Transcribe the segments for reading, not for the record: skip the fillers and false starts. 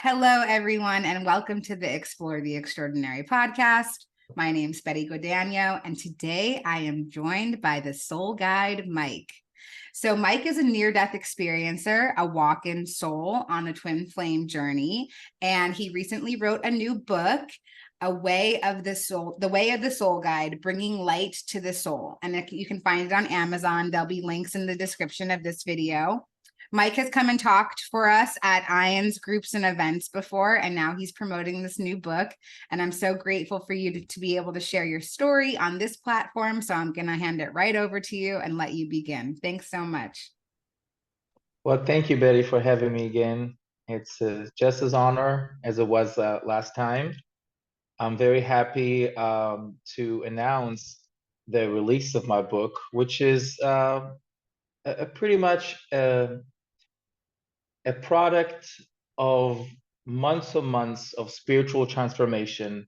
Hello, everyone, and welcome to the Explore the Extraordinary podcast. My name's Betty Godano, and today I am joined by the soul guide, Mike. So Mike is a near-death experiencer, a walk-in soul on a twin flame journey, and he recently wrote a new book, A Way of the Soul, The Way of the Soul Guide, Bringing Light to the Soul. And you can find it on Amazon. There'll be links in the description of this video. Mike has come and talked for us at IANDS groups and events before, and now he's promoting this new book. And I'm so grateful for you to be able to share your story on this platform. So I'm going to hand it right over to you and let you begin. Thanks so much. Well, thank you, Betty, for having me again. It's just as honor as it was last time. I'm very happy to announce the release of my book, which is pretty much a product of months of spiritual transformation,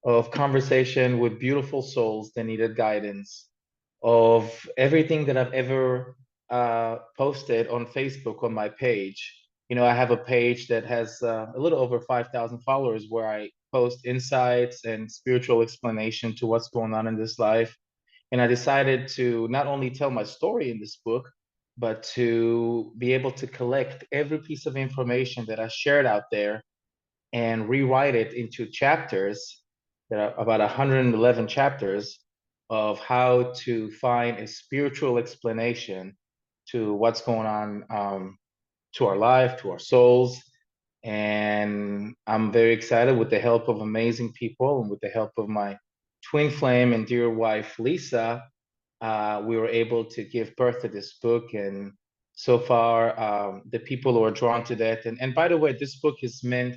of conversation with beautiful souls that needed guidance, of everything that I've ever posted on Facebook on my page. You know, I have a page that has a little over 5,000 followers where I post insights and spiritual explanation to what's going on in this life. And I decided to not only tell my story in this book, but to be able to collect every piece of information that I shared out there and rewrite it into chapters. There are about 111 chapters of how to find a spiritual explanation to what's going on to our life, to our souls. And I'm very excited with the help of amazing people and with the help of my twin flame and dear wife, Lisa. We were able to give birth to this book. And so far, the people who are drawn to that. And by the way, this book is meant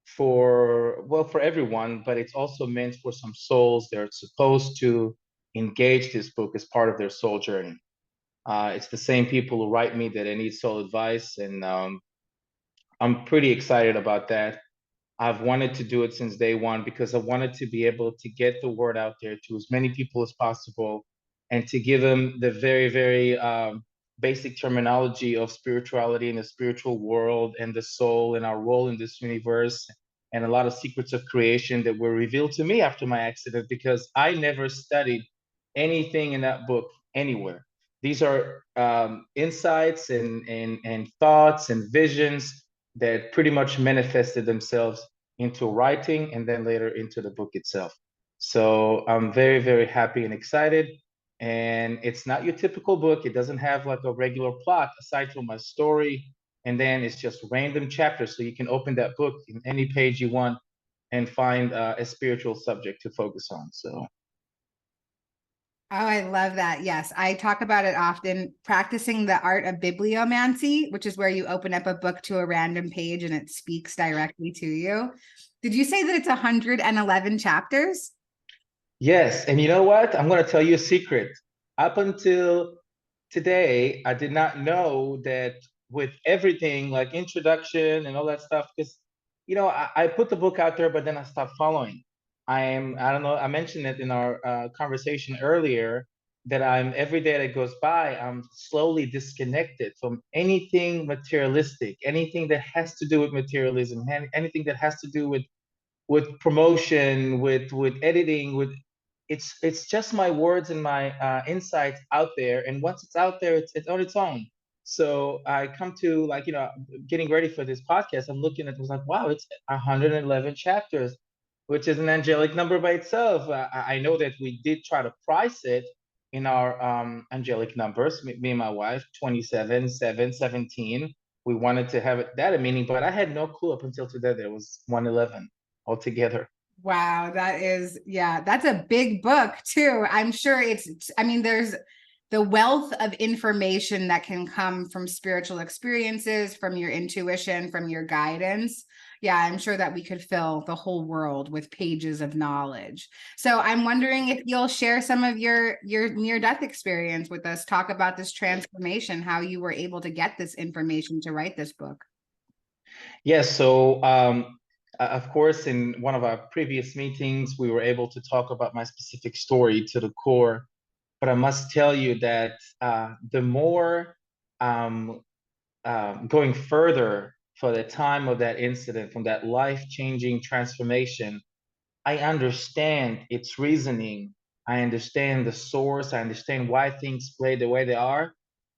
for everyone, but it's also meant for some souls that are supposed to engage this book as part of their soul journey. It's the same people who write me that I need soul advice, and I'm pretty excited about that. I've wanted to do it since day one because I wanted to be able to get the word out there to as many people as possible and to give them the very basic terminology of spirituality and the spiritual world and the soul and our role in this universe, and a lot of secrets of creation that were revealed to me after my accident, because I never studied anything in that book anywhere. These are insights and thoughts and visions that pretty much manifested themselves into writing and then later into the book itself. So I'm very happy and excited. And it's not your typical book. It doesn't have like a regular plot aside from my story. And then it's just random chapters. So you can open that book in any page you want and find a spiritual subject to focus on. So. Oh, I love that. Yes, I talk about it often, practicing the art of bibliomancy, which is where you open up a book to a random page and it speaks directly to you. Did you say that it's 111 chapters? Yes, and you know what? I'm going to tell you a secret. Up until today, I did not know that with everything like introduction and all that stuff, because, you know, I put the book out there, but then I stopped following. I don't know, I mentioned it in our conversation earlier, that every day that goes by, I'm slowly disconnected from anything materialistic, anything that has to do with materialism, anything that has to do with promotion, with editing, with it's just my words and my insights out there, and once it's out there, it's on its own. So I come to, like, you know, getting ready for this podcast, I'm looking at it, was like, wow, it's 111 chapters, which is an angelic number by itself. I know that we did try to price it in our angelic numbers, me and my wife, 27, 7, 17. We wanted to have it that a meaning, but I had no clue up until today there was 111 altogether. Wow, that is, yeah, that's a big book too. I'm sure I mean, there's the wealth of information that can come from spiritual experiences, from your intuition, from your guidance. Yeah, I'm sure that we could fill the whole world with pages of knowledge. So I'm wondering if you'll share some of your near-death experience with us, talk about this transformation, how you were able to get this information to write this book. Yes, so of course, in one of our previous meetings, we were able to talk about my specific story to the core. But I must tell you that the more going further for the time of that incident, from that life-changing transformation, I understand its reasoning. I understand the source. I understand why things play the way they are.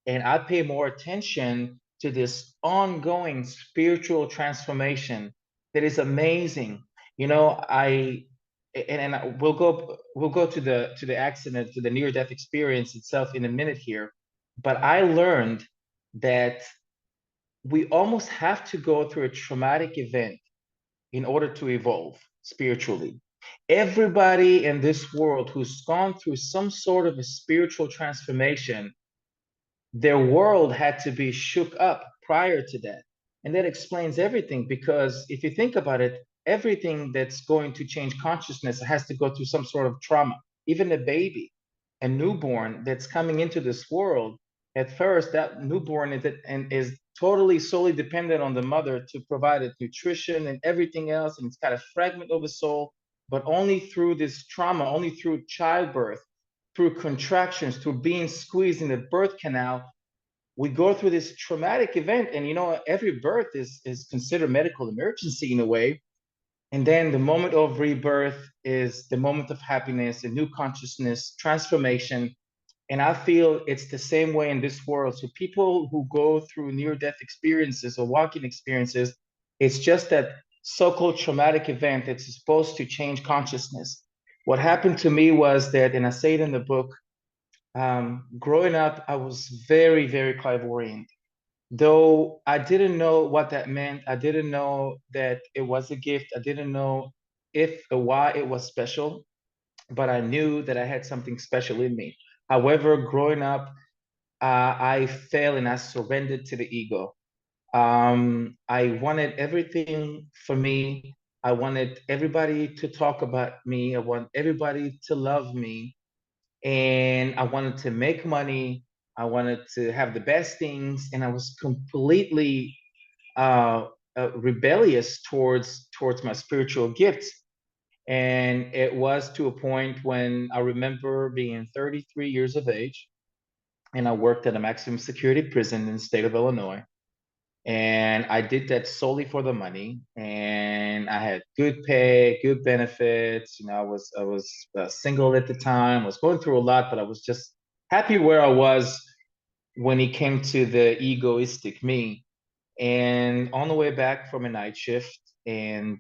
And I pay more attention to this ongoing spiritual transformation that is amazing. You know, we'll go to the accident, to the near-death experience itself in a minute here. But I learned that we almost have to go through a traumatic event in order to evolve spiritually. Everybody in this world who's gone through some sort of a spiritual transformation, their world had to be shook up prior to that. And that explains everything, because if you think about it, everything that's going to change consciousness has to go through some sort of trauma. Even a baby, a newborn that's coming into this world, at first, that newborn is totally solely dependent on the mother to provide it nutrition and everything else. And it's got a fragment of a soul, but only through this trauma, only through childbirth, through contractions, through being squeezed in the birth canal, we go through this traumatic event. And every birth is considered medical emergency in a way. And then the moment of rebirth is the moment of happiness, a new consciousness, transformation. And I feel it's the same way in this world. So people who go through near-death experiences or walking experiences, it's just that so-called traumatic event that's supposed to change consciousness. What happened to me was that, and I say it in the book, growing up, I was very, very clairvoyant. Though I didn't know what that meant, I didn't know that it was a gift, I didn't know if or why it was special, but I knew that I had something special in me. However, growing up, I fell and I surrendered to the ego. I wanted everything for me. I wanted everybody to talk about me. I want everybody to love me. And I wanted to make money. I wanted to have the best things. And I was completely rebellious towards my spiritual gifts. And it was to a point when I remember being 33 years of age, and I worked at a maximum security prison in the state of Illinois. And I did that solely for the money. And I had good pay, good benefits. I was single at the time. I was going through a lot, but I was just happy where I was when it came to the egoistic me. And on the way back from a night shift, and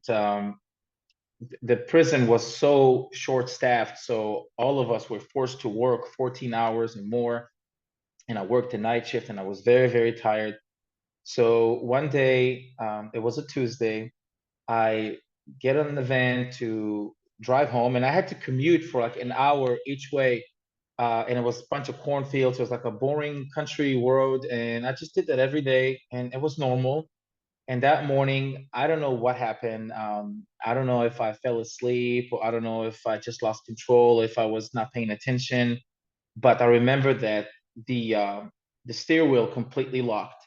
the prison was so short-staffed, so all of us were forced to work 14 hours and more. And I worked a night shift, and I was very, very tired. So one day, it was a Tuesday, I get on the van to drive home, and I had to commute for like an hour each way. And it was a bunch of cornfields. It was like a boring country road, and I just did that every day, and it was normal. And that morning, I don't know what happened. I don't know if I fell asleep, or I don't know if I just lost control, if I was not paying attention. But I remember that the steering wheel completely locked,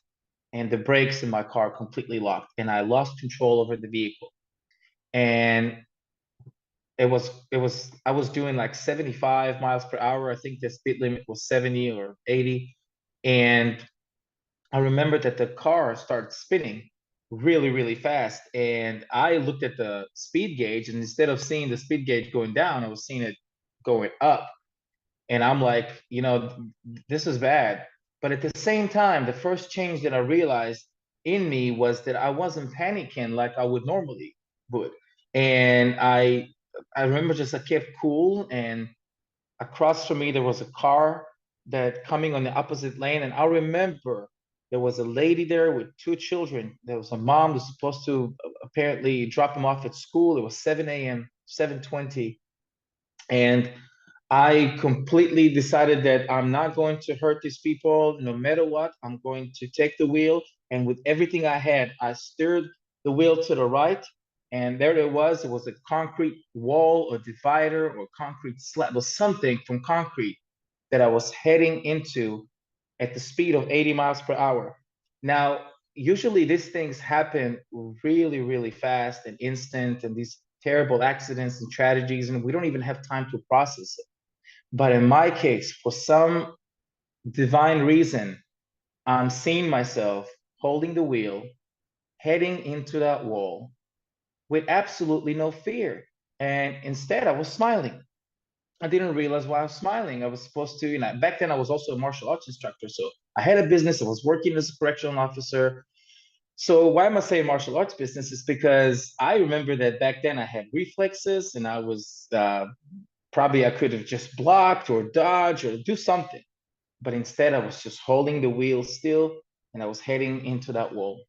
and the brakes in my car completely locked, and I lost control over the vehicle. And I was doing like 75 miles per hour. I think the speed limit was 70 or 80. And I remember that the car started spinning really, really fast. And I looked at the speed gauge, and instead of seeing the speed gauge going down, I was seeing it going up. And I'm like, this is bad. But at the same time, the first change that I realized in me was that I wasn't panicking like I would normally would. And I remember just I kept cool, and across from me there was a car that coming on the opposite lane. And I remember there was a lady there with two children. There was a mom who was supposed to apparently drop them off at school. It was 7 a.m., 7:20. And I completely decided that I'm not going to hurt these people no matter what. I'm going to take the wheel. And with everything I had, I steered the wheel to the right. And there it was. It was a concrete wall or divider or concrete slab or something from concrete that I was heading into at the speed of 80 miles per hour. Now, usually these things happen really, really fast and instant, and these terrible accidents and tragedies, and we don't even have time to process it. But in my case, for some divine reason, I'm seeing myself holding the wheel, heading into that wall with absolutely no fear. And instead, I was smiling. I didn't realize why I was smiling. I was supposed to, back then I was also a martial arts instructor. So I had a business. I was working as a correctional officer. So why am I saying martial arts business? Is because I remember that back then I had reflexes and I was probably I could have just blocked or dodged or do something. But instead I was just holding the wheel still and I was heading into that wall.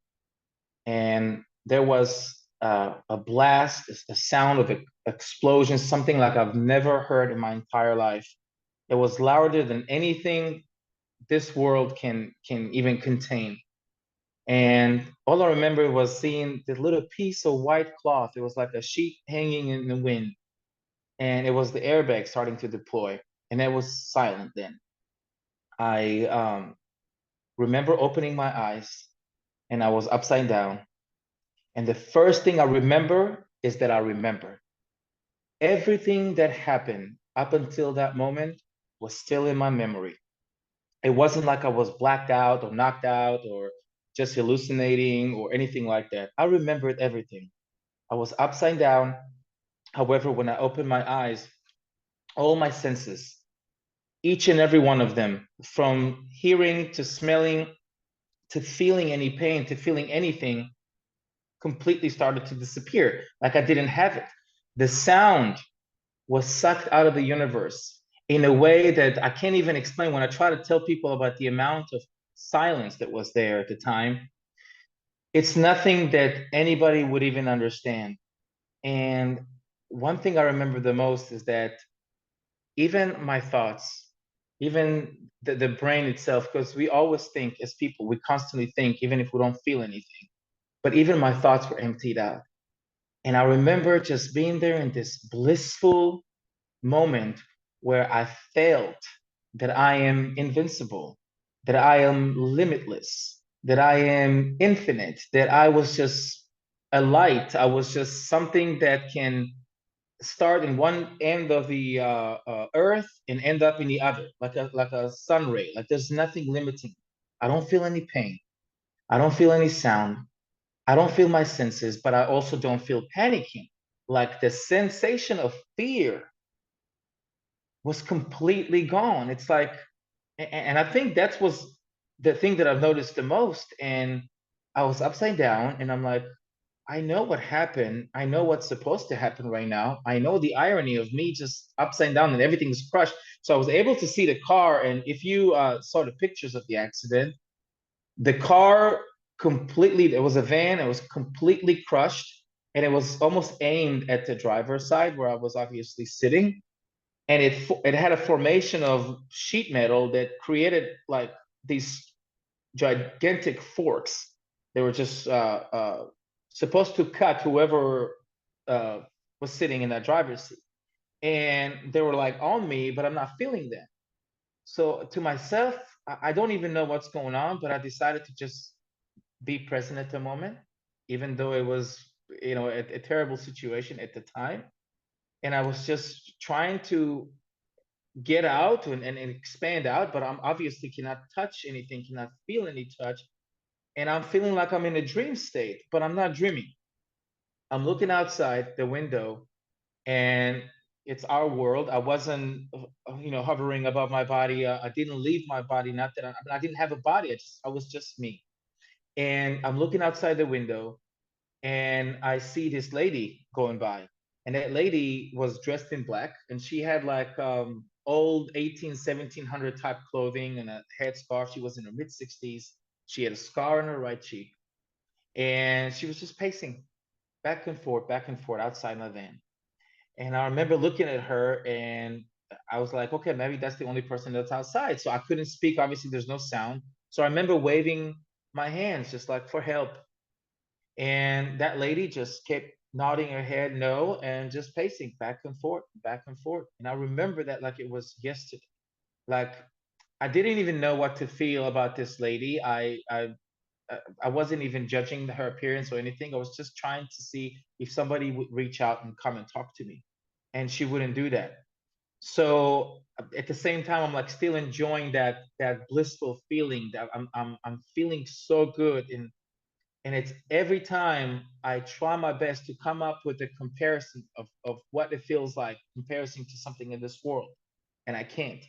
And there was a blast, a sound of an explosion, something like I've never heard in my entire life. It was louder than anything this world can even contain. And all I remember was seeing this little piece of white cloth. It was like a sheet hanging in the wind, and it was the airbag starting to deploy. And it was silent then. I remember opening my eyes, and I was upside down. And the first thing I remember is that I remember everything that happened up until that moment was still in my memory. It wasn't like I was blacked out or knocked out or just hallucinating or anything like that. I remembered everything. I was upside down. However, when I opened my eyes, all my senses, each and every one of them, from hearing to smelling to feeling any pain to feeling anything, completely started to disappear. Like I didn't have it. The sound was sucked out of the universe in a way that I can't even explain. When I try to tell people about the amount of silence that was there at the time, it's nothing that anybody would even understand. And one thing I remember the most is that even my thoughts, even the brain itself, because we always think as people, we constantly think, even if we don't feel anything, but even my thoughts were emptied out. And I remember just being there in this blissful moment where I felt that I am invincible, that I am limitless, that I am infinite, that I was just a light. I was just something that can start in one end of the earth and end up in the other, like a sun ray. Like there's nothing limiting. I don't feel any pain. I don't feel any sound. I don't feel my senses, but I also don't feel panicking. Like the sensation of fear was completely gone. It's like, and I think that was the thing that I've noticed the most. And I was upside down, and I'm like, I know what happened. I know what's supposed to happen right now. I know the irony of me just upside down and everything's crushed. So I was able to see the car. And if you saw the pictures of the accident, the car completely, it was a van, it was completely crushed. And it was almost aimed at the driver's side where I was obviously sitting, and it had a formation of sheet metal that created like these gigantic forks. They were just supposed to cut whoever uh, was sitting in that driver's seat, and they were like on me, but I'm not feeling them. So to myself, I don't even know what's going on, but I decided to just be present at the moment, even though it was a terrible situation at the time, and I was just trying to get out and expand out, but I'm obviously cannot touch anything, cannot feel any touch. And I'm feeling like I'm in a dream state, but I'm not dreaming. I'm looking outside the window, and it's our world. I wasn't, hovering above my body. I didn't leave my body. Not that I didn't have a body. I was just me. And I'm looking outside the window, and I see this lady going by, and that lady was dressed in black, and she had like old 18, 1700 type clothing and a headscarf. She was in her mid 60s. She had a scar on her right cheek, and she was just pacing back and forth outside my van. And I remember looking at her, and I was like, okay, maybe that's the only person that's outside. So I couldn't speak. Obviously, there's no sound. So I remember waving my hands just like for help, and that lady just kept nodding her head no and just pacing back and forth, back and forth. And I remember that like it was yesterday. Like I didn't even know what to feel about this lady. I wasn't even judging her appearance or anything. I was just trying to see if somebody would reach out and come and talk to me. And she wouldn't do that. So at the same time, I'm like still enjoying that blissful feeling that I'm feeling so good. And And it's every time I try my best to come up with a comparison of what it feels like comparison to something in this world. And I can't.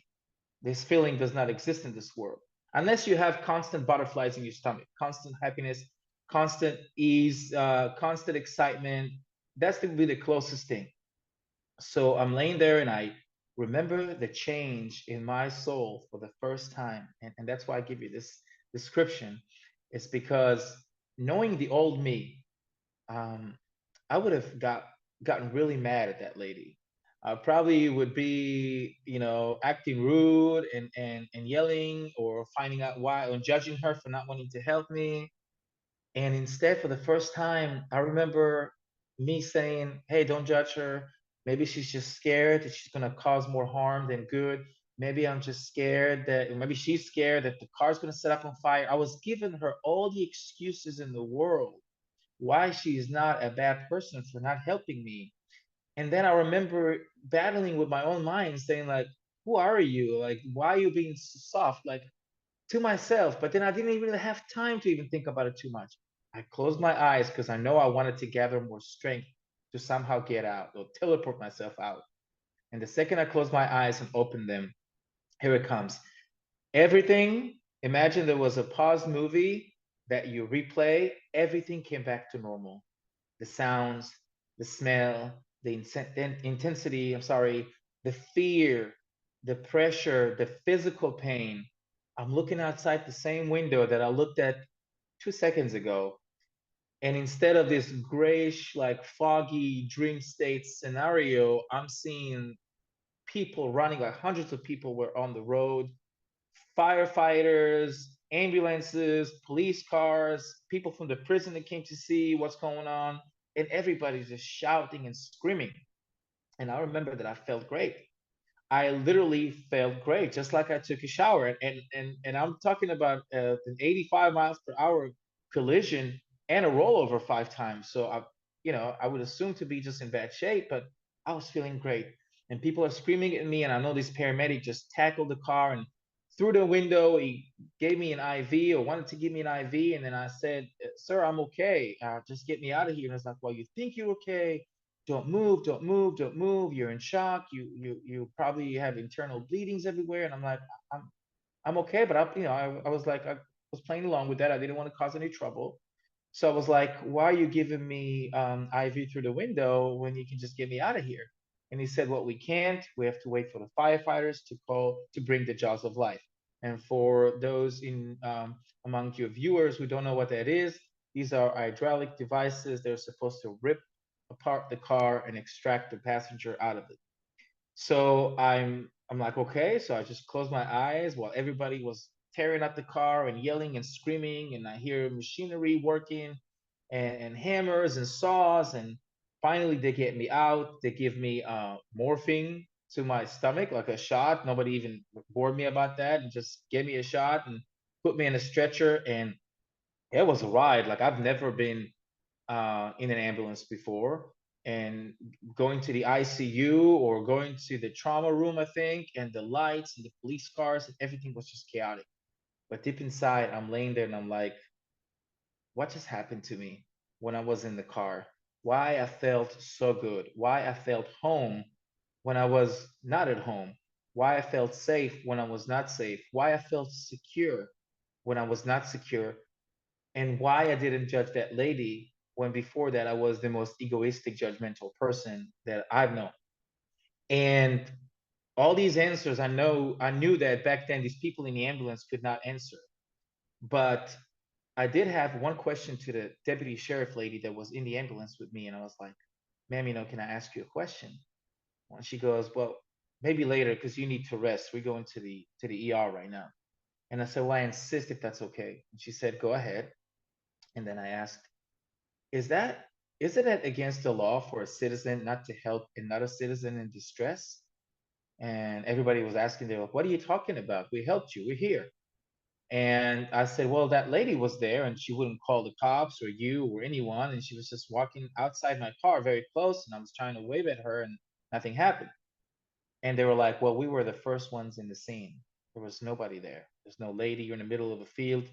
This feeling does not exist in this world. Unless you have constant butterflies in your stomach, constant happiness, constant ease, constant excitement. That's to be the closest thing. So I'm laying there and I remember the change in my soul for the first time. And that's why I give you this description. It's because knowing the old me, um, I would have gotten really mad at that lady. I probably would be, acting rude and yelling or finding out why or judging her for not wanting to help me. And instead, for the first time, I remember me saying, "Hey, don't judge her. Maybe she's just scared that she's gonna cause more harm than good. Maybe I'm just scared that maybe she's scared that the car's gonna set up on fire." I was giving her all the excuses in the world why she is not a bad person for not helping me. And then I remember battling with my own mind, saying like, "Who are you? Like, why are you being soft?" Like to myself. But then I didn't even have time to even think about it too much. I closed my eyes because I know I wanted to gather more strength to somehow get out or teleport myself out. And the second I closed my eyes and opened them, here it comes. Everything, imagine there was a paused movie that you replay, everything came back to normal. The sounds, the smell, the intensity, I'm sorry, the fear, the pressure, the physical pain. I'm looking outside the same window that I looked at 2 seconds ago. And instead of this grayish, like foggy dream state scenario, I'm seeing people running, like hundreds of people were on the road, firefighters, ambulances, police cars, people from the prison that came to see what's going on, and everybody's just shouting and screaming. And I remember that I felt great. I literally felt great, just like I took a shower. And I'm talking about an 85 miles per hour collision and a rollover 5 times. So I would assume to be just in bad shape, but I was feeling great. And people are screaming at me, and I know this paramedic just tackled the car and through the window. He gave me an IV or wanted to give me an IV, and then I said, "Sir, I'm okay. Just get me out of here." And it's like, "Well, you think you're okay? Don't move, don't move, don't move. You're in shock. You probably have internal bleedings everywhere." And I'm like, I'm okay, but I was like, I was playing along with that. I didn't want to cause any trouble. So I was like, "Why are you giving me IV through the window when you can just get me out of here?" And he said, "Well, we can't. We have to wait for the firefighters to bring the jaws of life." And for those in among your viewers who don't know what that is, these are hydraulic devices. They're supposed to rip apart the car and extract the passenger out of it. So I'm like, okay. So I just closed my eyes while everybody was tearing up the car and yelling and screaming, and I hear machinery working and hammers and saws. And finally they get me out. They give me morphine to my stomach, like a shot. Nobody even warned me about that, and just gave me a shot and put me in a stretcher. And it was a ride. Like I've never been in an ambulance before, and going to the ICU or going to the trauma room, I think, and the lights and the police cars and everything was just chaotic. But deep inside, I'm laying there and I'm like, what just happened to me when I was in the car? Why I felt so good? Why I felt home when I was not at home? Why I felt safe when I was not safe? Why I felt secure when I was not secure? And why I didn't judge that lady when before that I was the most egoistic, judgmental person that I've known. And all these answers, I knew that back then these people in the ambulance could not answer. But I did have one question to the deputy sheriff lady that was in the ambulance with me. And I was like, "Ma'am, can I ask you a question?" And she goes, "Well, maybe later because you need to rest. We're going to the ER right now." And I said, "Well, I insist if that's okay." And she said, "Go ahead." And then I asked, Is that isn't it against the law for a citizen not to help another citizen in distress? And everybody was asking, they were like, "What are you talking about? We helped you. We're here." And I said, "Well, that lady was there and she wouldn't call the cops or you or anyone. And she was just walking outside my car very close. And I was trying to wave at her and nothing happened." And they were like, "Well, we were the first ones in the scene. There was nobody there. There's no lady. You're in the middle of a field.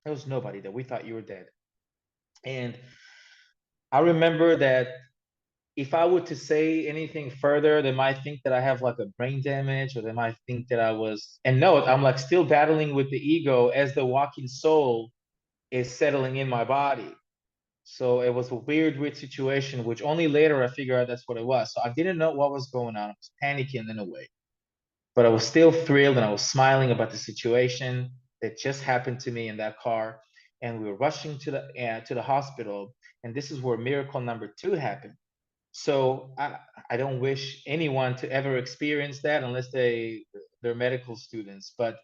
There was nobody there. We thought you were dead." And I remember that if I were to say anything further, they might think that I have like a brain damage, or they might think that I was. And no, I'm like still battling with the ego as the walking soul is settling in my body. So it was a weird situation, which only later I figured out that's what it was. So I didn't know what was going on. I was panicking in a way, but I was still thrilled and I was smiling about the situation that just happened to me in that car. And we were rushing to the hospital. And this is where miracle number two happened. So I don't wish anyone to ever experience that unless they're medical students. But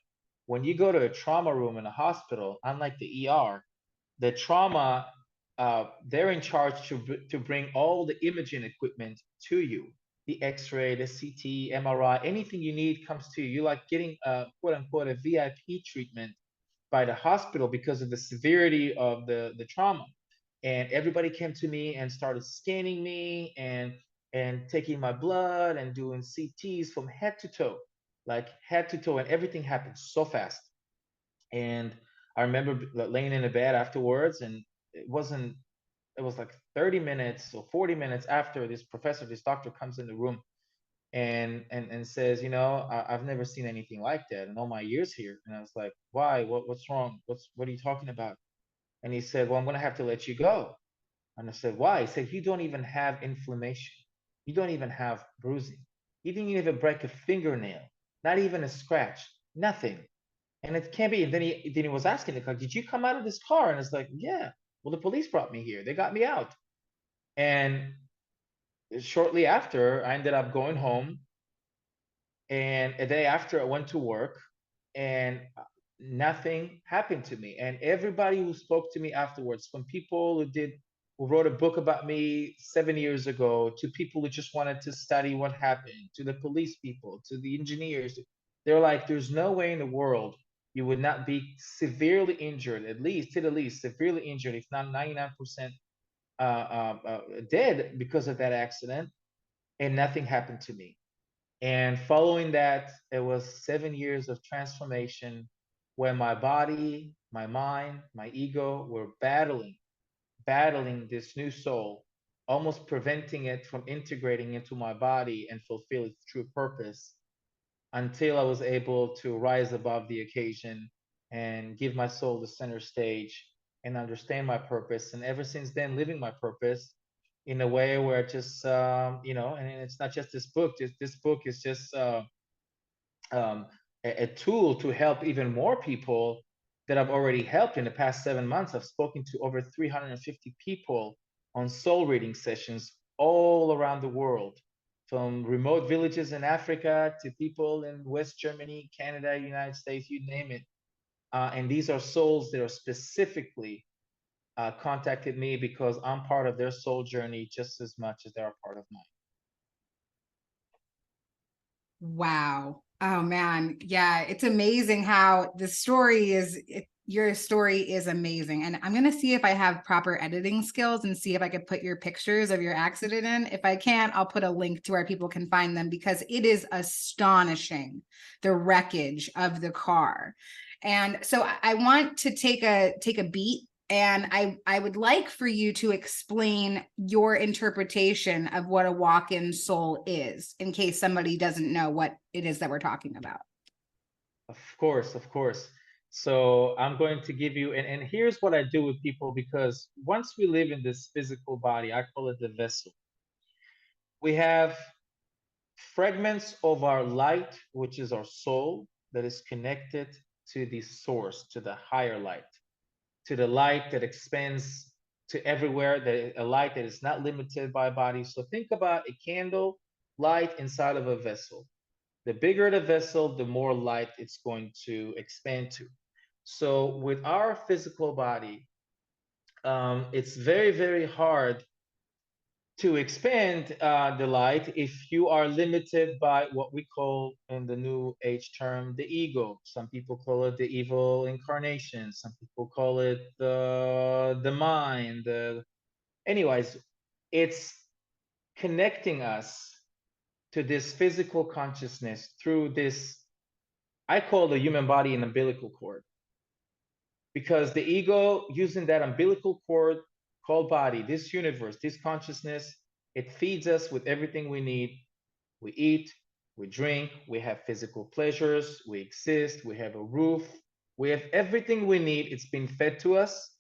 when you go to a trauma room in a hospital, unlike the ER, the trauma, they're in charge to bring all the imaging equipment to you. The X-ray, the CT, MRI, anything you need comes to you. You're like getting a quote unquote a VIP treatment by the hospital because of the severity of the trauma. And everybody came to me and started scanning me and taking my blood and doing CTs from head to toe, like head to toe, and everything happened so fast. And I remember laying in a bed afterwards, and it wasn't. It was like 30 minutes or 40 minutes after this doctor comes in the room and says, I've never seen anything like that in all my years here. And I was like, why? What's wrong? What are you talking about? And he said, well, I'm gonna have to let you go. And I said, why? He said, you don't even have inflammation. You don't even have bruising. You didn't even break a fingernail, not even a scratch, nothing. And it can't be. And then he was asking, like, did you come out of this car? And it's like, yeah. Well, the police brought me here. They got me out. And shortly after, I ended up going home. And a day after, I went to work, and nothing happened to me. And everybody who spoke to me afterwards, from people who wrote a book about me 7 years ago, to people who just wanted to study what happened, to the police people, to the engineers, they're like, there's no way in the world you would not be severely injured, at least to the least severely injured, if not 99% dead because of that accident, and nothing happened to me. And following that, it was 7 years of transformation where my body, my mind, my ego were battling this new soul, almost preventing it from integrating into my body and fulfill its true purpose, until I was able to rise above the occasion and give my soul the center stage and understand my purpose. And ever since then, living my purpose in a way where it just, and it's not just this book. This book is just um, a tool to help even more people that I've already helped in the past 7 months. I've spoken to over 350 people on soul reading sessions all around the world, from remote villages in Africa to people in West Germany, Canada, United States, you name it. And these are souls that are specifically contacted me because I'm part of their soul journey just as much as they're a part of mine. Wow. Oh man. Yeah, it's amazing how the story is your story is amazing. And I'm going to see if I have proper editing skills and see if I could put your pictures of your accident in. If I can't, I'll put a link to where people can find them, because it is astonishing, the wreckage of the car. And so I want to take a beat, and I would like for you to explain your interpretation of what a walk-in soul is, in case somebody doesn't know what it is that we're talking about. Of course, of course. So I'm going to give you, and here's what I do with people, because once we live in this physical body, I call it the vessel, we have fragments of our light, which is our soul, that is connected to the source, to the higher light, to the light that expands to everywhere, that a light that is not limited by body. So think about a candle light inside of a vessel. The bigger the vessel, the more light it's going to expand to. So with our physical body, it's very, very hard to expand the light if you are limited by what we call in the new age term the ego. Some people call it the evil incarnation. Some people call it the mind. Anyways, it's connecting us to this physical consciousness through this, I call the human body an umbilical cord, because the ego, using that umbilical cord, called body, this universe, this consciousness, it feeds us with everything we need. We eat, we drink, we have physical pleasures, we exist, we have a roof, we have everything we need. It's been fed to us.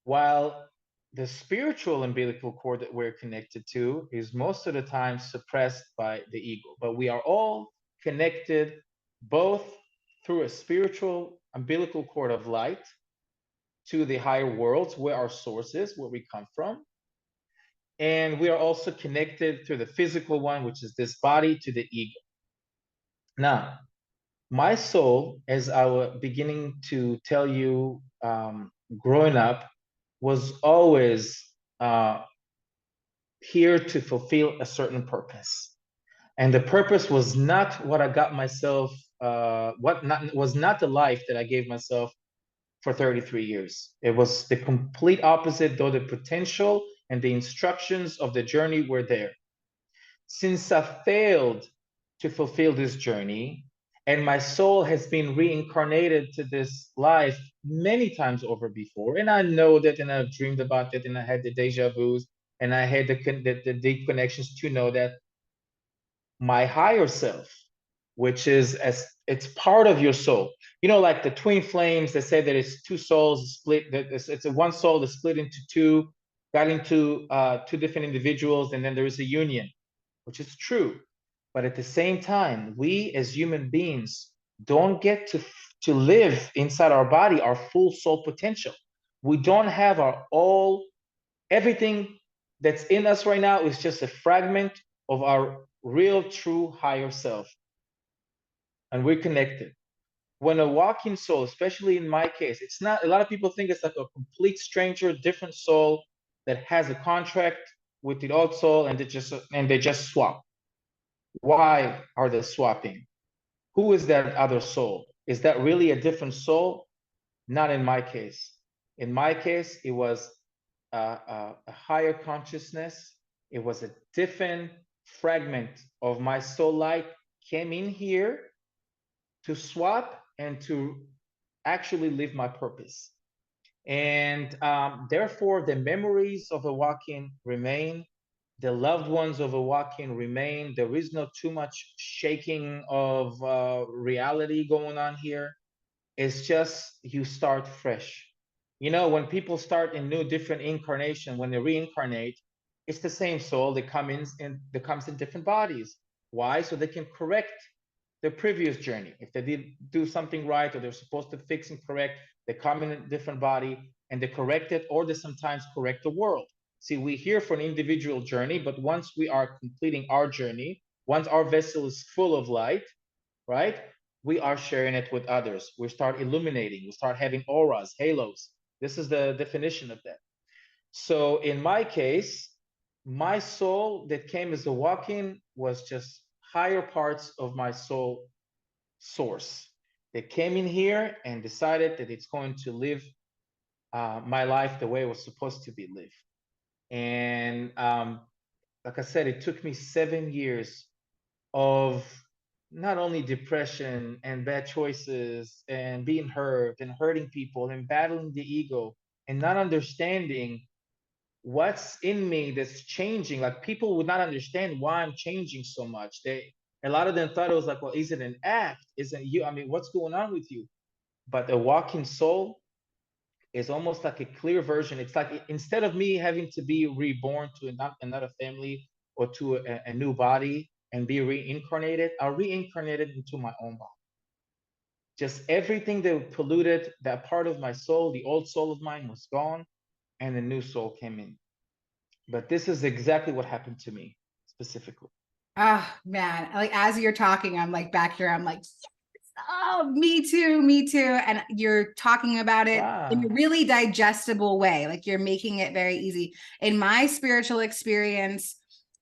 While the spiritual umbilical cord that we're connected to is most of the time suppressed by the ego. But we are all connected both through a spiritual umbilical cord of light to the higher worlds where our source is, where we come from. And we are also connected through the physical one, which is this body, to the ego. Now, my soul, as I was beginning to tell you, growing up, was always here to fulfill a certain purpose. And the purpose was not what I got myself, was not the life that I gave myself for 33 years. It was the complete opposite, though the potential and the instructions of the journey were there. Since I failed to fulfill this journey, and my soul has been reincarnated to this life many times over before, and I know that, and I've dreamed about it, and I had the deja vus, and I had the deep connections to know that my higher self, which is as it's part of your soul, you know, like the twin flames that say that it's two souls split, that it's a one soul that's split into two, got into two different individuals, and then there is a union, which is true. But at the same time, we as human beings don't get to live inside our body our full soul potential. We don't have our all, everything that's in us right now is just a fragment of our real, true, higher self. And we're connected. When a walking soul, especially in my case, it's not, a lot of people think it's like a complete stranger, different soul that has a contract with the old soul, and they just swap. Why are they swapping? Who is that other soul? Is that really a different soul? Not in my case. In my case, it was a higher consciousness. It was a different fragment of my soul light came in here to swap and to actually live my purpose. And therefore, the memories of a walk-in remain. The loved ones of a walk-in remain. There is not too much shaking of reality going on here. It's just you start fresh. You know, when people start in new, different incarnation, when they reincarnate, it's the same soul that comes in different bodies. Why? So they can correct their previous journey. If they did do something right, or they're supposed to fix and correct, they come in a different body and they correct it, or they sometimes correct the world. See, we're here for an individual journey, but once we are completing our journey, once our vessel is full of light, right, we are sharing it with others. We start illuminating, we start having auras, halos. This is the definition of that. So in my case, my soul that came as a walk-in was just higher parts of my soul source. They came in here and decided that it's going to live my life the way it was supposed to be lived. And like I said, it took me 7 years of not only depression and bad choices and being hurt and hurting people and battling the ego and not understanding what's in me that's changing. Like, people would not understand why I'm changing so much. A lot of them thought it was like, well, is it an act? Isn't you? I mean, what's going on with you? But a walking soul is almost like a clear version. It's like, instead of me having to be reborn to another family or to a new body and be reincarnated, I reincarnated into my own body. Just everything that polluted that part of my soul, the old soul of mine, was gone, and a new soul came in. But this is exactly what happened to me specifically. Oh man, like as you're talking, I'm like back here, I'm like, yes, oh, me too, me too. And you're talking about it in a Wow. really digestible way. Like, you're making it very easy. In my spiritual experience,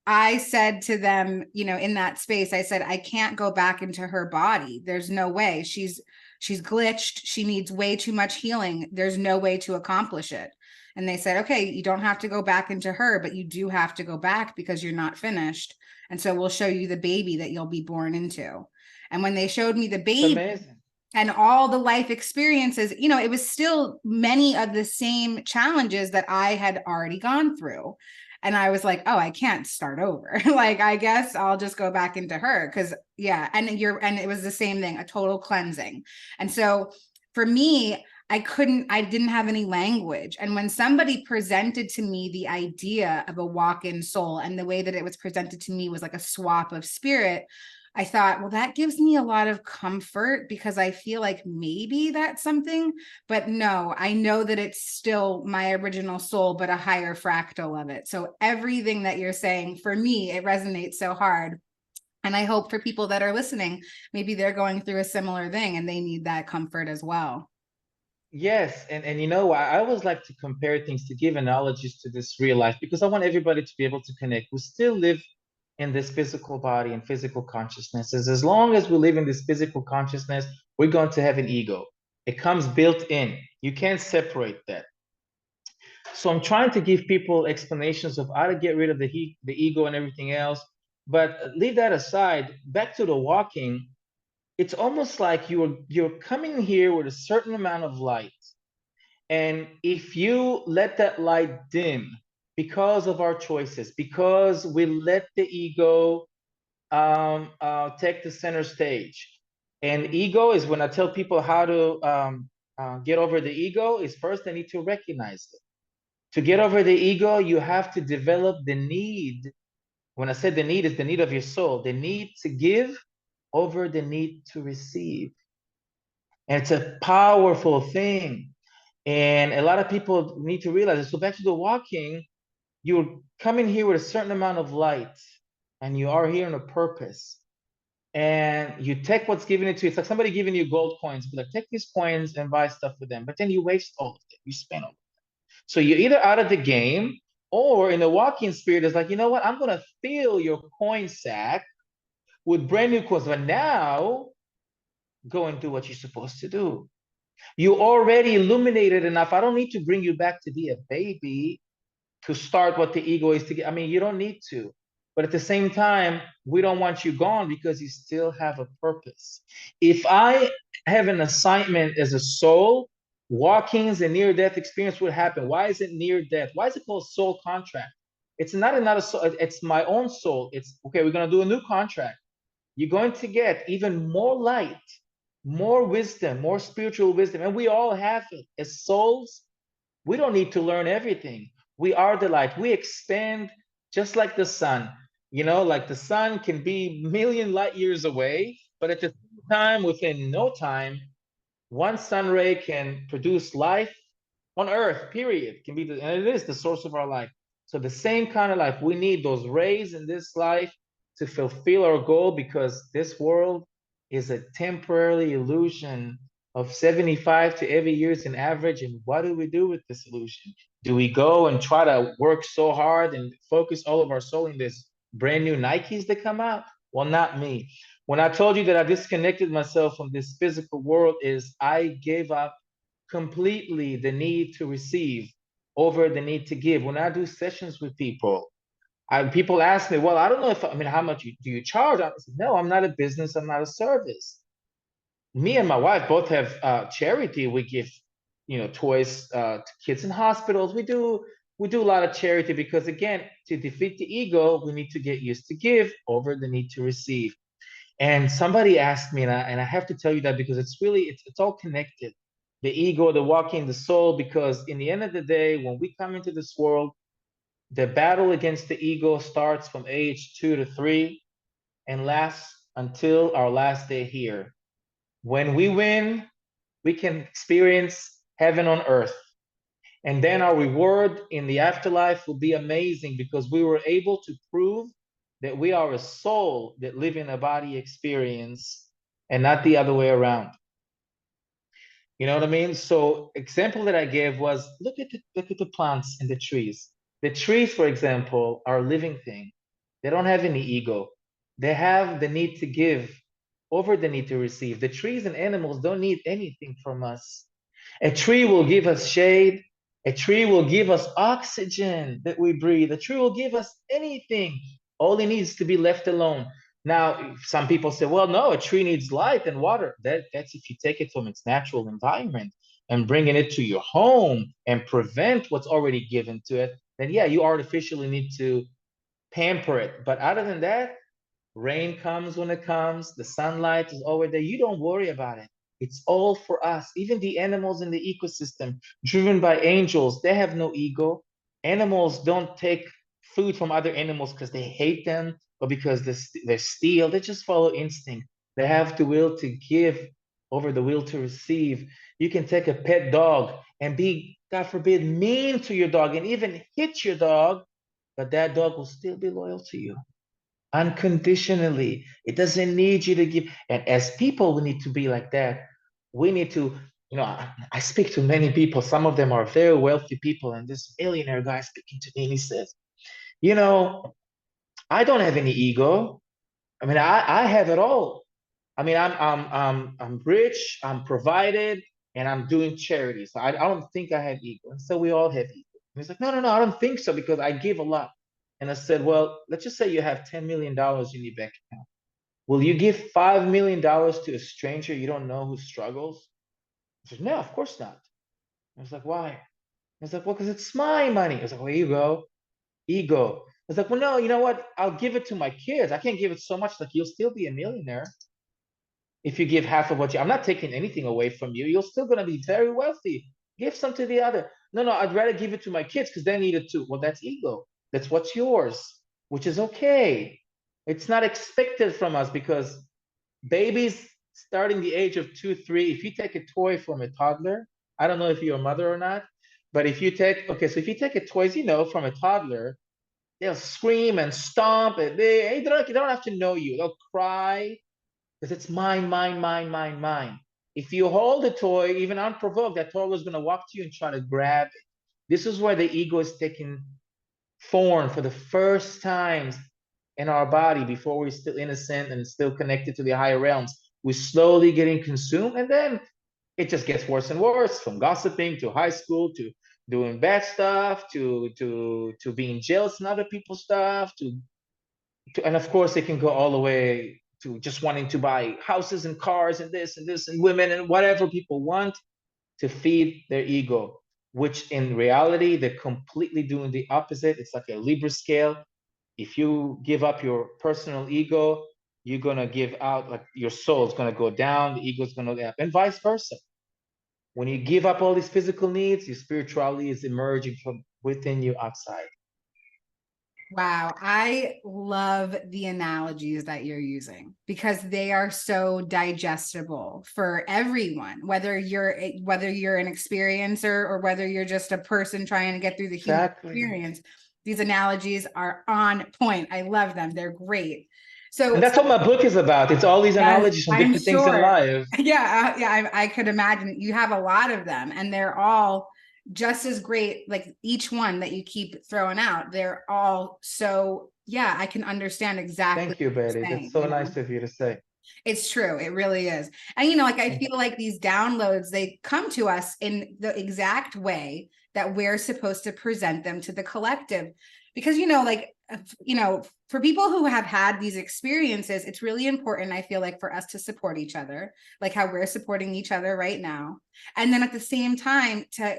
I said to them, you know, in that space, I said, I can't go back into her body. There's no way. She's glitched. She needs way too much healing. There's no way to accomplish it. And they said, okay, you don't have to go back into her, but you do have to go back because you're not finished. And so we'll show you the baby that you'll be born into. And when they showed me the It's baby, amazing. and all the life experiences, you know, it was still many of the same challenges that I had already gone through. And I was like, oh, I can't start over. Like, I guess I'll just go back into her. Cause yeah. And it was the same thing, a total cleansing. And so for me, I didn't have any language. And when somebody presented to me the idea of a walk-in soul, and the way that it was presented to me was like a swap of spirit, I thought, well, that gives me a lot of comfort, because I feel like maybe that's something, but no, I know that it's still my original soul, but a higher fractal of it. So everything that you're saying, for me, it resonates so hard. And I hope for people that are listening, maybe they're going through a similar thing and they need that comfort as well. Yes, and you know, I always like to compare things, to give analogies to this real life, because I want everybody to be able to connect. We still live in this physical body and physical consciousnesses. As long as we live in this physical consciousness, we're going to have an ego. It comes built in. You can't separate that. So I'm trying to give people explanations of how to get rid of the ego and everything else. But leave that aside. Back to the walking, it's almost like you're coming here with a certain amount of light. And if you let that light dim because of our choices, because we let the ego take the center stage. And ego is, when I tell people how to get over the ego, is first they need to recognize it. To get over the ego, you have to develop the need. When I said the need, is the need of your soul, the need to give over the need to receive. And it's a powerful thing. And a lot of people need to realize it. So back to the walking, you're coming here with a certain amount of light, and you are here on a purpose. And you take what's given it to you. It's like somebody giving you gold coins, but like, take these coins and buy stuff with them. But then you waste all of it. You spend all of it. So you're either out of the game, or in the walking spirit, is like, you know what? I'm gonna fill your coin sack with brand new coins. But now go and do what you're supposed to do. You already illuminated enough. I don't need to bring you back to be a baby to start what the ego is to get. I mean, you don't need to. But at the same time, we don't want you gone, because you still have a purpose. If I have an assignment as a soul, walkings and near-death experience would happen. Why is it near death? Why is it called soul contract? It's not another soul, it's my own soul. It's okay, we're gonna do a new contract. You're going to get even more light, more wisdom, more spiritual wisdom. And we all have it. As souls, we don't need to learn everything. We are the light. We expand just like the sun. You know, like the sun can be million light years away, but at the same time, within no time, one sun ray can produce life on earth, period. Can be and it is the source of our life. So the same kind of life, we need those rays in this life to fulfill our goal, because this world is a temporary illusion of 75 to 80 years in average. And what do we do with this illusion? Do we go and try to work so hard and focus all of our soul in this brand new Nikes that come out? Well, not me. When I told you that I disconnected myself from this physical world, is I gave up completely the need to receive over the need to give. When I do sessions with people, people ask me, well, I don't know if, I mean, how much do you charge? I said, no, I'm not a business. I'm not a service. Me and my wife both have charity. We give, you know, toys to kids in hospitals. We do a lot of charity, because again, to defeat the ego, we need to get used to give over the need to receive. And somebody asked me, and I have to tell you that, because it's really, it's all connected. The ego, the walking, the soul, because in the end of the day, when we come into this world, the battle against the ego starts from age 2 to 3 and lasts until our last day here. When we win, we can experience heaven on earth. And then our reward in the afterlife will be amazing, because we were able to prove that we are a soul that live in a body experience, and not the other way around. You know what I mean? So example that I gave was, look at the plants and the trees. The trees, for example, are a living thing. They don't have any ego. They have the need to give over the need to receive. The trees and animals don't need anything from us. A tree will give us shade. A tree will give us oxygen that we breathe. A tree will give us anything. All it needs to be left alone. Now, some people say, well, no, a tree needs light and water. That's if you take it from its natural environment and bringing it to your home and prevent what's already given to it, then yeah, you artificially need to pamper it. But other than that, rain comes when it comes, the sunlight is always there. You don't worry about it. It's all for us. Even the animals in the ecosystem, driven by angels, they have no ego. Animals don't take food from other animals because they hate them or because they steal. They just follow instinct. They have the will to give over the will to receive. You can take a pet dog and be, God forbid, mean to your dog and even hit your dog, but that dog will still be loyal to you unconditionally. It doesn't need you to give. And as people, we need to be like that. We need to, I speak to many people. Some of them are very wealthy people. And this millionaire guy speaking to me, and he says, you know, I don't have any ego. I mean, I have it all. I mean, I'm rich, I'm provided, and I'm doing charity. So I don't think I have ego. And so we all have ego. And he's like, no, I don't think so because I give a lot. And I said, well, let's just say you have $10 million in your bank account. Will you give $5 million to a stranger you don't know who struggles? I said, no, of course not. I was like, why? I was like, well, because it's my money. I was like, well, you go, ego. I was like, well, no, you know what? I'll give it to my kids. I can't give it so much. Like, you'll still be a millionaire if you give half of what you. I'm not taking anything away from you. You're still going to be very wealthy. Give some to the other. No, I'd rather give it to my kids because they need it too. Well, that's ego. That's what's yours, which is okay. It's not expected from us because babies starting the age of 2, 3, if you take a toy from a toddler, I don't know if you're a mother or not, but if you take, okay, so if you take a toy, from a toddler, they'll scream and stomp and they don't have to know you. They'll cry because it's mine, mine, mine, mine, mine. If you hold a toy, even unprovoked, that toy was going to walk to you and try to grab it. This is where the ego is taking form for the first times in our body before we're still innocent and still connected to the higher realms. We're slowly getting consumed, and then it just gets worse and worse, from gossiping to high school to doing bad stuff to being jealous in other people's stuff to and of course it can go all the way to just wanting to buy houses and cars and this and women and whatever people want to feed their ego, which in reality they're completely doing the opposite. It's like a Libra scale. If you give up your personal ego, you're gonna give out, like, your soul is gonna go down, the ego is gonna go up, and vice versa. When you give up all these physical needs, your spirituality is emerging from within you outside. Wow, I love the analogies that you're using because they are so digestible for everyone, whether you're an experiencer or whether you're just a person trying to get through the human experience. These analogies are on point. I love them. They're great. And that's what my book is about. It's all these analogies from I'm different things in sure. life. Yeah, I could imagine you have a lot of them, and they're all just as great. Like each one that you keep throwing out, they're all so. Yeah, I can understand exactly. Thank you, Betty. That's so nice of you to say. It's true. It really is. And, like, I feel like these downloads, they come to us in the exact way that we're supposed to present them to the collective. Because, like, for people who have had these experiences, it's really important, I feel like, for us to support each other, like how we're supporting each other right now. And then at the same time, to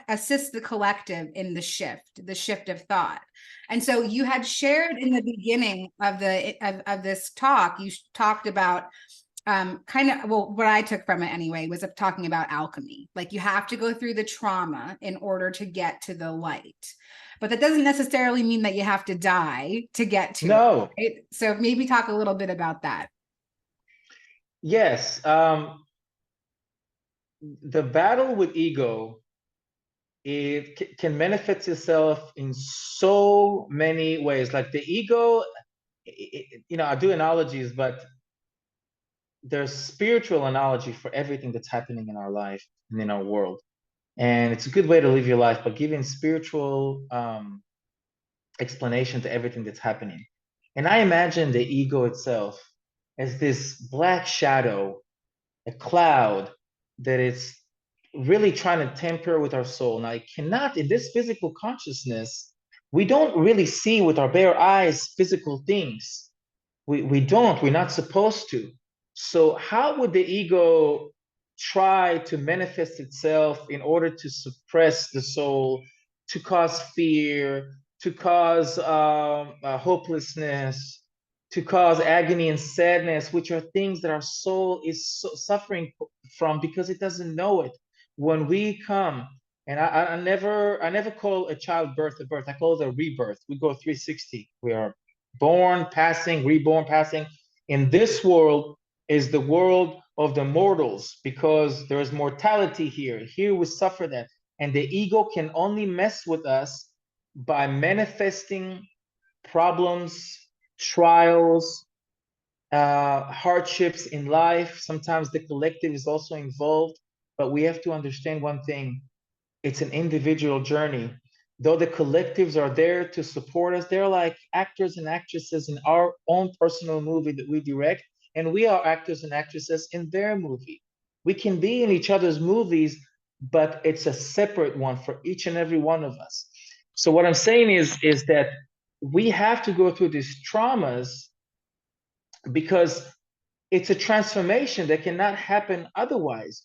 assist the collective in the shift of thought. And so you had shared in the beginning of this talk, you talked about kind of, well, what I took from it anyway was talking about alchemy. Like, you have to go through the trauma in order to get to the light. But that doesn't necessarily mean that you have to die to get to it. Right? So maybe talk a little bit about that. Yes. The battle with ego, it can manifest itself in so many ways. Like the ego, I do analogies, but there's spiritual analogy for everything that's happening in our life and in our world. And it's a good way to live your life, but giving spiritual explanation to everything that's happening. And I imagine the ego itself as this black shadow, a cloud that is really trying to tamper with our soul. Now, it cannot, in this physical consciousness, we don't really see with our bare eyes physical things. We don't. We're not supposed to. So how would the ego try to manifest itself in order to suppress the soul, to cause fear, to cause hopelessness, to cause agony and sadness, which are things that our soul is suffering from because it doesn't know it. When we come, and I never call a child birth a birth. I call it a rebirth. We go 360. We are born, passing, reborn, passing. In this world is the world of the mortals because there is mortality here. Here we suffer that. And the ego can only mess with us by manifesting problems, trials, hardships in life. Sometimes the collective is also involved. But we have to understand one thing, it's an individual journey. Though the collectives are there to support us, they're like actors and actresses in our own personal movie that we direct, and we are actors and actresses in their movie. We can be in each other's movies, but it's a separate one for each and every one of us. So what I'm saying is that we have to go through these traumas because it's a transformation that cannot happen otherwise.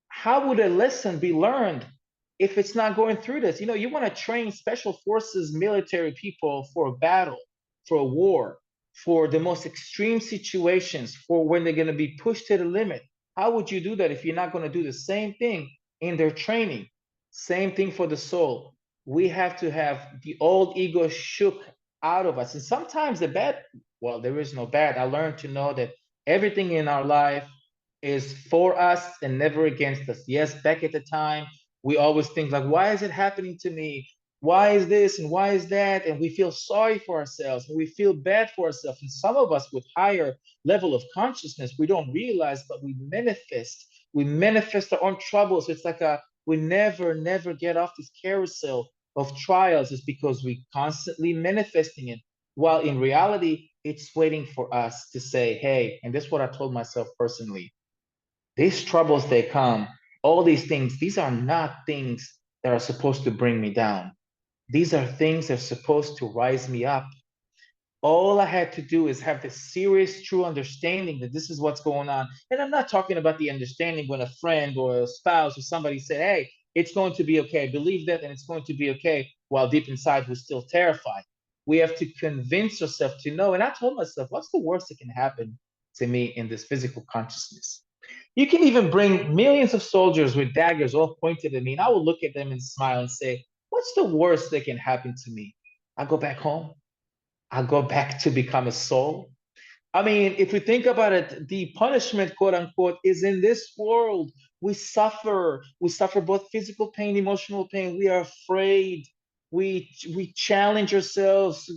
How would a lesson be learned if it's not going through this? You know, you want to train special forces military people for a battle, for a war, for the most extreme situations, for when they're going to be pushed to the limit. How would you do that if you're not going to do the same thing in their training? Same thing for the soul. We have to have the old ego shook out of us. And sometimes the bad, well, there is no bad. I learned to know that everything in our life is for us and never against us. Yes, back at the time, we always think like, why is it happening to me? Why is this and why is that? And we feel sorry for ourselves and we feel bad for ourselves. And some of us with higher level of consciousness, we don't realize, but we manifest. We manifest our own troubles. It's like we never get off this carousel of trials. It's because we constantly manifesting it. While in reality, it's waiting for us to say, hey, and this is what I told myself personally, these troubles, they come, all these things, these are not things that are supposed to bring me down. These are things that are supposed to rise me up. All I had to do is have the serious, true understanding that this is what's going on. And I'm not talking about the understanding when a friend or a spouse or somebody said, hey, it's going to be okay. Believe that and it's going to be okay, while deep inside we're still terrified. We have to convince ourselves to know. And I told myself, what's the worst that can happen to me in this physical consciousness? You can even bring millions of soldiers with daggers all pointed at me, and I will look at them and smile and say, what's the worst that can happen to me? I go back home. I go back to become a soul. I mean, if we think about it, the punishment, quote unquote, is in this world. We suffer. We suffer both physical pain, emotional pain. We are afraid. We challenge ourselves,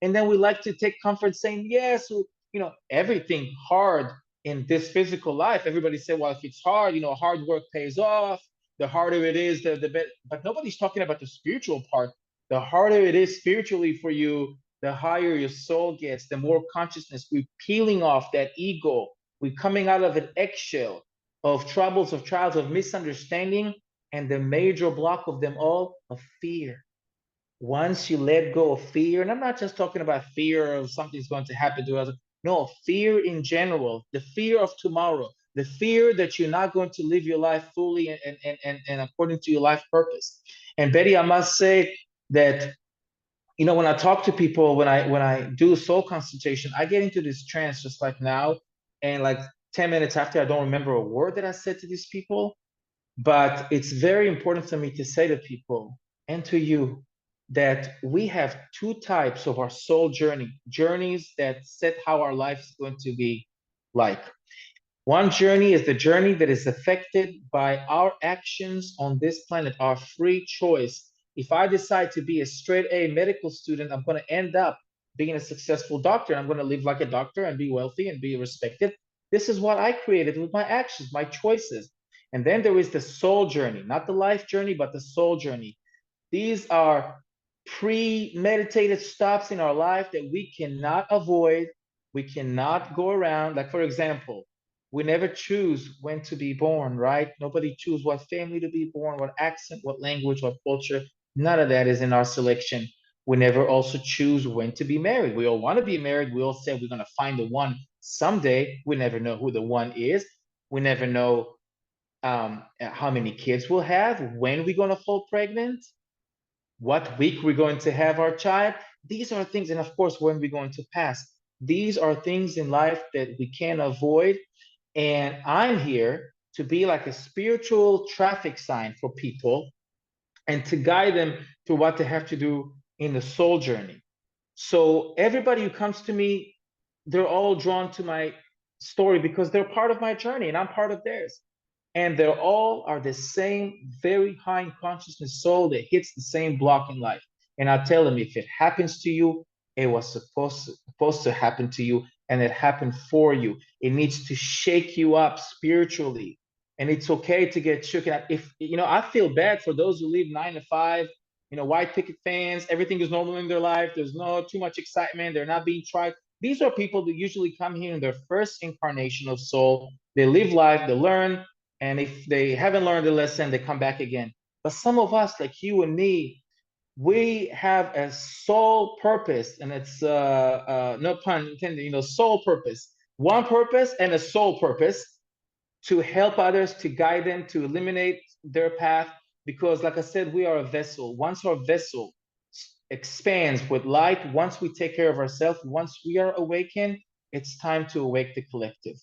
and then we like to take comfort saying, yes, everything hard in this physical life. Everybody said, well, if it's hard, hard work pays off. The harder it is, the better. But nobody's talking about the spiritual part. The harder it is spiritually for you, the higher your soul gets, the more consciousness. We're peeling off that ego. We're coming out of an eggshell of troubles, of trials, of misunderstanding, and the major block of them all, of fear. Once you let go of fear, and I'm not just talking about fear of something's going to happen to us, no, fear in general, the fear of tomorrow, the fear that you're not going to live your life fully and according to your life purpose. And Betty, I must say that when I talk to people, when I do soul consultation, I get into this trance just like now, and like 10 minutes after, I don't remember a word that I said to these people. But it's very important for me to say to people and to you that we have two types of our soul journeys that set how our life is going to be like. One journey is the journey that is affected by our actions on this planet, our free choice. If I decide to be a straight A medical student, I'm going to end up being a successful doctor. I'm going to live like a doctor and be wealthy and be respected. This is what I created with my actions, my choices. And then there is the soul journey, not the life journey, but the soul journey. These are premeditated stops in our life that we cannot avoid. We cannot go around. Like, for example, we never choose when to be born, right? Nobody choose what family to be born, what accent, what language, what culture. None of that is in our selection. We never also choose when to be married. We all want to be married. We all say we're going to find the one someday. We never know who the one is. We never know how many kids we'll have, when we're going to fall pregnant, what week we're going to have our child. These are things, and of course, when we're going to pass. These are things in life that we can't avoid. And I'm here to be like a spiritual traffic sign for people and to guide them through what they have to do in the soul journey. So everybody who comes to me, they're all drawn to my story because they're part of my journey and I'm part of theirs. And they all are the same very high in consciousness soul that hits the same block in life. And I tell them, if it happens to you, it was supposed to happen to you, and it happened for you. It needs to shake you up spiritually, and it's okay to get shook up. If I feel bad for those who leave 9 to 5, white picket fans, everything is normal in their life. There's no too much excitement. They're not being tried. These are people that usually come here in their first incarnation of soul. They live life, they learn, and if they haven't learned the lesson, they come back again. But some of us, like you and me, we have a soul purpose, and it's no pun intended, soul purpose, one purpose and a soul purpose to help others, to guide them, to eliminate their path. Because, like I said, we are a vessel. Once our vessel expands with light, once we take care of ourselves, once we are awakened, it's time to awake the collective.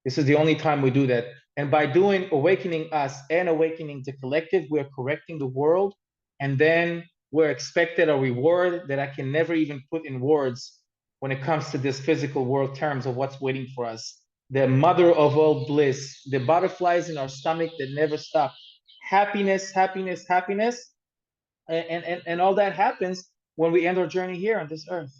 This is the only time we do that. And by doing awakening us and awakening the collective, we're correcting the world. And then we're expected a reward that I can never even put in words when it comes to this physical world terms of what's waiting for us. The mother of all bliss, the butterflies in our stomach that never stop. Happiness, happiness, happiness. And all that happens when we end our journey here on this earth.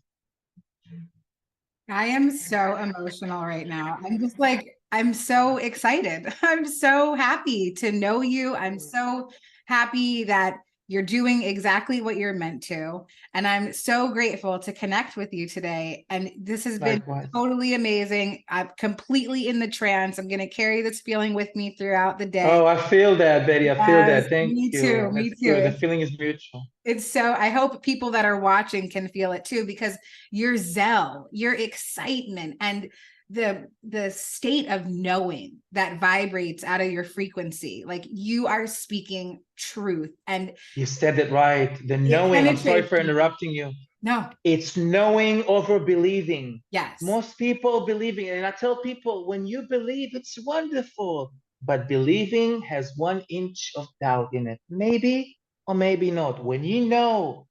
I am so emotional right now. I'm just like, I'm so excited. I'm so happy to know you. I'm so happy that you're doing exactly what you're meant to. And I'm so grateful to connect with you today. And this has been Likewise. totally amazing. I'm completely in the trance. I'm going to carry this feeling with me throughout the day. Oh, I feel that, Betty. I feel Yes, that. Thank me you. too. Me That's good. The too. feeling is mutual. It's so, I hope people that are watching can feel it too, because your zeal, your excitement, and the state of knowing that vibrates out of your frequency, like you are speaking truth, and You said it right. The it knowing. I'm sorry penetrates for people. interrupting you. No, It's knowing over believing. yes, Most people believing, and I tell people, when you believe, it's wonderful. But believing has 1 inch of doubt in it. Maybe or maybe not. When you know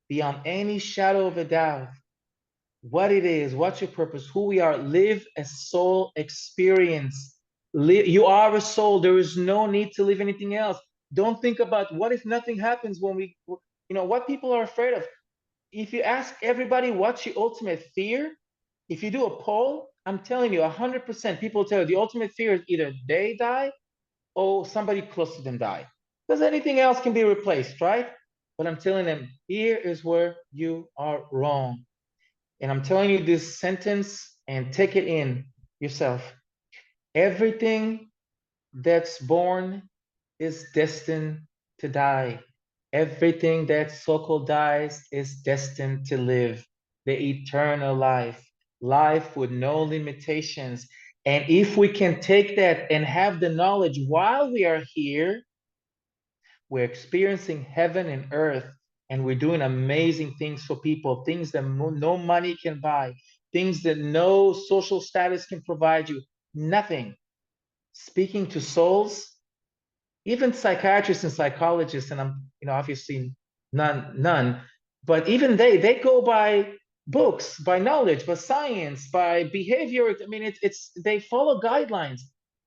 beyond any shadow of a doubt what it is, what's your purpose, who we are, live a soul experience. You are a soul. There is no need to live anything else. Don't think about what if nothing happens when what people are afraid of. If you ask everybody what's your ultimate fear, if you do a poll, I'm telling you, 100% people tell you the ultimate fear is either they die or somebody close to them die. Because anything else can be replaced, right? But I'm telling them, here is where you are wrong. And I'm telling you this sentence and take it in yourself. Everything that's born is destined to die. Everything that so-called dies is destined to live the eternal life, life with no limitations. And if we can take that and have the knowledge while we are here, we're experiencing heaven and earth, and we're doing amazing things for people, things that no money can buy, things that no social status can provide you, nothing. Speaking to souls, even psychiatrists and psychologists, and I'm, obviously none, but even they go by books, by knowledge, by science, by behavior. I mean, it's they follow guidelines.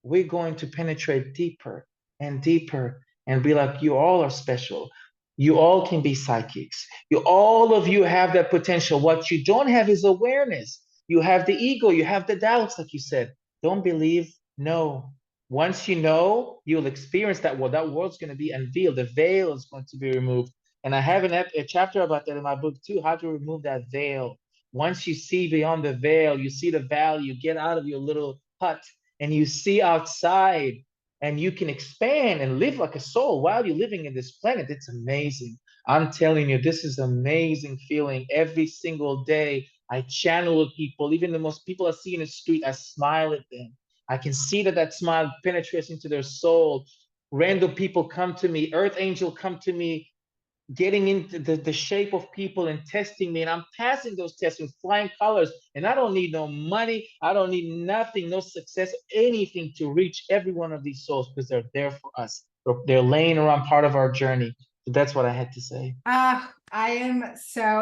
We're going to penetrate deeper and deeper and be like, you all are special. You all can be psychics. All of you have that potential. What you don't have is awareness. You have the ego, you have the doubts, like you said. Don't believe, no. Once you know, you'll experience that world. That world's going to be unveiled. The veil is going to be removed. And I have a chapter about that in my book too, how to remove that veil. Once you see beyond the veil, you see the valley, you get out of your little hut and you see outside. and you can expand and live like a soul while you're living in this planet. It's amazing. I'm telling you, this is amazing feeling. Every single day, I channel with people. Even the most people I see in the street, I smile at them. I can see that that smile penetrates into their soul. Random people come to me, earth angel come to me, getting into the shape of people and testing me, and I'm passing those tests with flying colors, and I don't need no money, I don't need nothing, no success, anything to reach every one of these souls, because they're there for us. They're laying around, part of our journey. So that's what I had to say.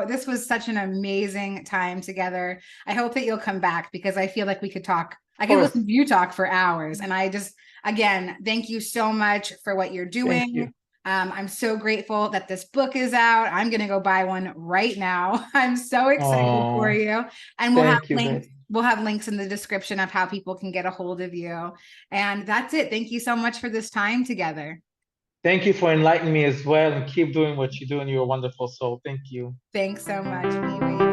This was such an amazing time together. I hope that you'll come back, because I feel like we could talk. I could listen to you talk for hours. And I just, again, thank you so much for what you're doing. I'm so grateful that this book is out. I'm going to go buy one right now. I'm so excited for you. And we'll have links in the description of how people can get a hold of you. And that's it. Thank you so much for this time together. Thank you for enlightening me as well, and keep doing what you're doing. You're a wonderful soul. Thank you. Thanks so much.